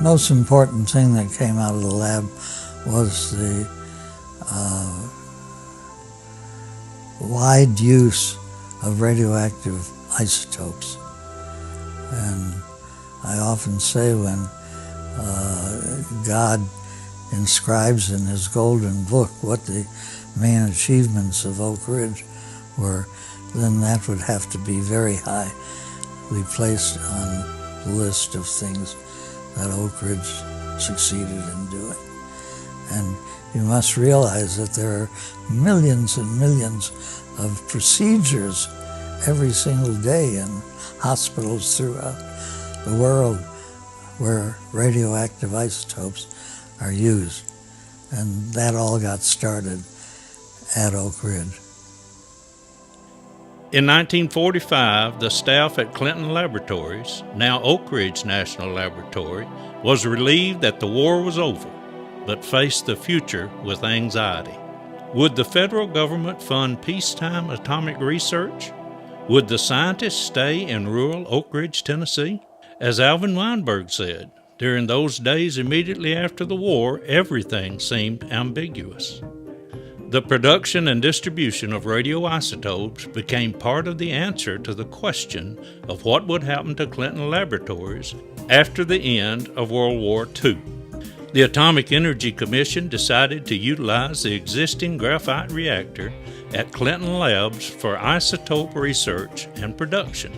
most important thing that came out of the lab was the wide use of radioactive isotopes. And I often say when God inscribes in his golden book what the main achievements of Oak Ridge were, then that would have to be very highly placed on the list of things that Oak Ridge succeeded in doing. And you must realize that there are millions and millions of procedures every single day in hospitals throughout the world where radioactive isotopes are used. And that all got started at Oak Ridge. In 1945, the staff at Clinton Laboratories, now Oak Ridge National Laboratory, was relieved that the war was over, but faced the future with anxiety. Would the federal government fund peacetime atomic research? Would the scientists stay in rural Oak Ridge, Tennessee? As Alvin Weinberg said, during those days immediately after the war, everything seemed ambiguous. The production and distribution of radioisotopes became part of the answer to the question of what would happen to Clinton Laboratories after the end of World War II. The Atomic Energy Commission decided to utilize the existing graphite reactor at Clinton Labs for isotope research and production,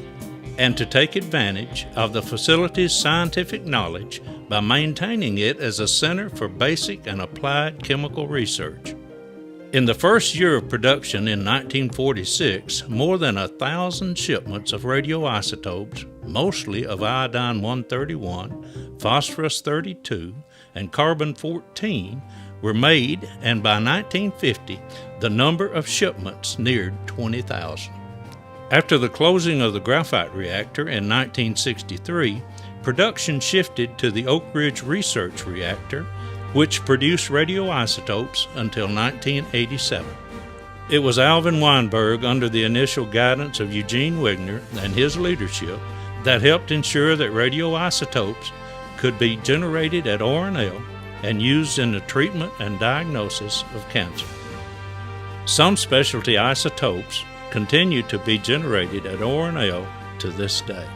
and to take advantage of the facility's scientific knowledge by maintaining it as a center for basic and applied chemical research. In the first year of production in 1946, more than 1,000 shipments of radioisotopes, mostly of iodine-131, phosphorus-32, and carbon-14, were made, and by 1950, the number of shipments neared 20,000. After the closing of the graphite reactor in 1963, production shifted to the Oak Ridge Research Reactor, which produced radioisotopes until 1987. It was Alvin Weinberg, under the initial guidance of Eugene Wigner and his leadership, that helped ensure that radioisotopes could be generated at ORNL and used in the treatment and diagnosis of cancer. Some specialty isotopes continue to be generated at ORNL to this day.